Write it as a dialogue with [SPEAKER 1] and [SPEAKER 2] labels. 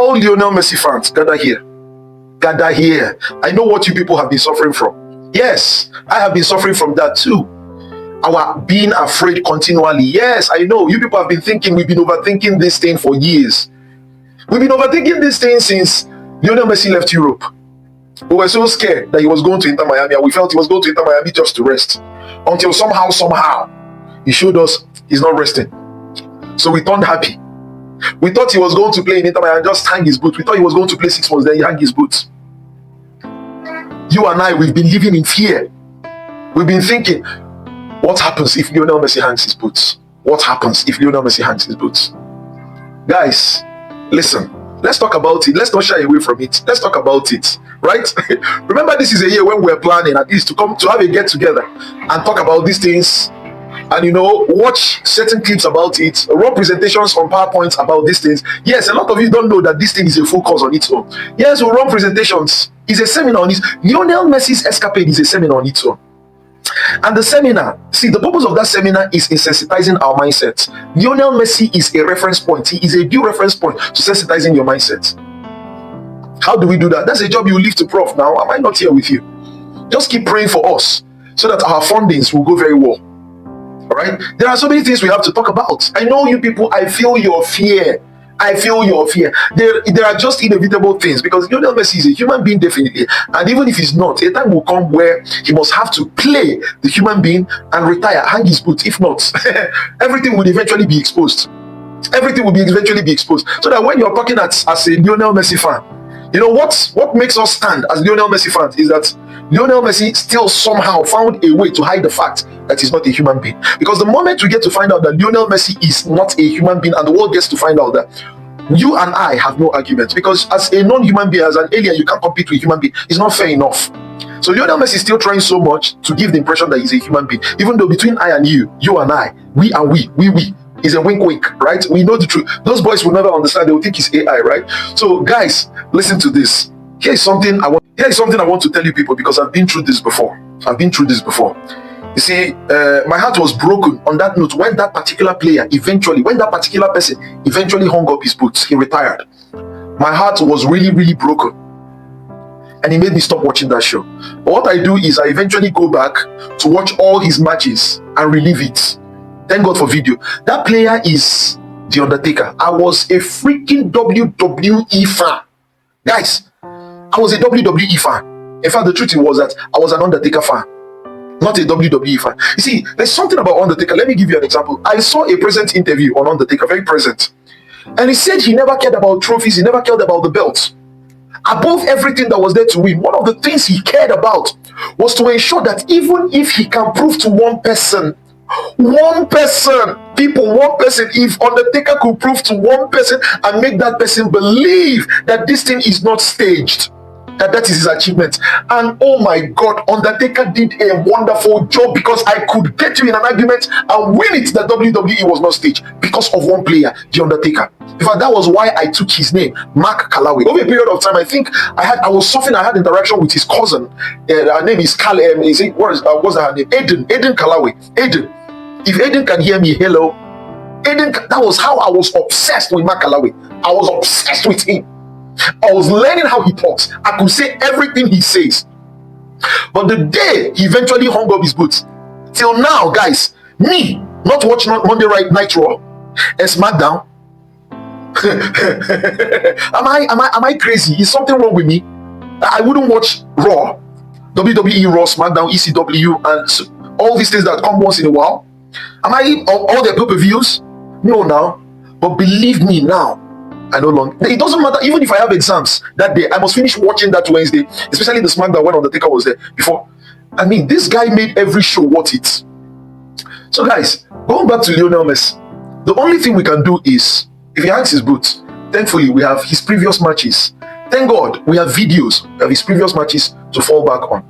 [SPEAKER 1] All Lionel Messi fans, gather here. Gather here. I know what you people have been suffering from. Yes, I have been suffering from that too. Our being afraid continually. Yes, I know you people have been thinking, we've been overthinking this thing for years. We've been overthinking this thing since Lionel Messi left Europe. We were so scared that he was going to Inter Miami, and we felt he was going to Inter Miami just to rest. Until somehow, he showed us he's not resting. So we turned happy. We thought he was going to play in Inter Miami and just hang his boots. We thought he was going to play 6 months, then he hang his boots. You and I, we've been living in fear. We've been thinking, what happens if Lionel Messi hangs his boots? What happens if Lionel Messi hangs his boots? Guys, listen, let's talk about it. Let's not shy away from it. Let's talk about it, right? Remember, this is a year when we're planning at least to come to have a get together and talk about these things, and watch certain clips about it, run presentations on PowerPoints about these things. Yes, a lot of you don't know that this thing is a full course on its own. Yes, we'll run presentations. It's a seminar on it. Lionel Messi's escapade is a seminar on its own. And the seminar, see, the purpose of that seminar is in sensitizing our mindsets. Lionel Messi is a reference point. He is a due reference point to sensitizing your mindset. How do we do that? That's a job you leave to Prof now. Am I not here with you? Just keep praying for us so that our fundings will go very well. All right? There are so many things we have to talk about. I know you people, I feel your fear. I feel your fear. There are just inevitable things, because Lionel Messi is a human being, definitely. And even if he's not, a time will come where he must have to play the human being and retire, hang his boots. If not, everything would eventually be exposed. Everything will eventually be exposed. So that when you're talking as a Lionel Messi fan, what makes us stand as Lionel Messi fans is that Lionel Messi still somehow found a way to hide the fact that he's not a human being. Because the moment we get to find out that Lionel Messi is not a human being, and the world gets to find out that, you and I have no argument. Because as a non-human being, as an alien, you can't compete with a human being. It's not fair enough. So Lionel Messi is still trying so much to give the impression that he's a human being. Even though between I and you and I, we is a wink, right? We know the truth. Those boys will never understand. They will think it's AI, right? So guys, listen to this. Here's something I want to tell you people, because I've been through this before. You see, my heart was broken on that note when that particular person eventually hung up his boots. He retired. My heart was really, really broken, and it made me stop watching that show. But what I do is I eventually go back to watch all his matches and relive it. Thank God for video. That player is The Undertaker. I was a freaking WWE fan. Guys, I was a WWE fan. In fact, the truth was that I was an Undertaker fan, not a WWE fan. You see, there's something about Undertaker. Let me give you an example. I saw a present interview on Undertaker, very present. And he said he never cared about trophies. He never cared about the belts. Above everything that was there to win, one of the things he cared about was to ensure that even if he can prove to one person, if Undertaker could prove to one person and make that person believe that this thing is not staged, that is his achievement. And oh my God, Undertaker did a wonderful job, because I could get you in an argument and win it that WWE was not staged because of one player, The Undertaker. In fact, that was why I took his name, Mark Calloway. Over a period of time, I think I had interaction with his cousin. Her name is what's her name? Aiden Calloway. Aiden. If Aiden can hear me, hello. Aiden, that was how I was obsessed with Mark Calloway. I was obsessed with him. I was learning how he talks. I could say everything he says. But the day he eventually hung up his boots, till now, guys, me not watching Monday Night Raw and SmackDown. Am I crazy? Is something wrong with me? I wouldn't watch Raw, WWE Raw, SmackDown, ECW, and all these things that come once in a while. Am I all the pay-per-views? No, now. But believe me, now I no longer. It doesn't matter. Even if I have exams that day, I must finish watching that Wednesday, especially the SmackDown when Undertaker was there before. I mean, this guy made every show worth it. So guys, going back to Lionel Messi, the only thing we can do is, if he hangs his boots, thankfully we have his previous matches. Thank God we have videos of his previous matches to fall back on.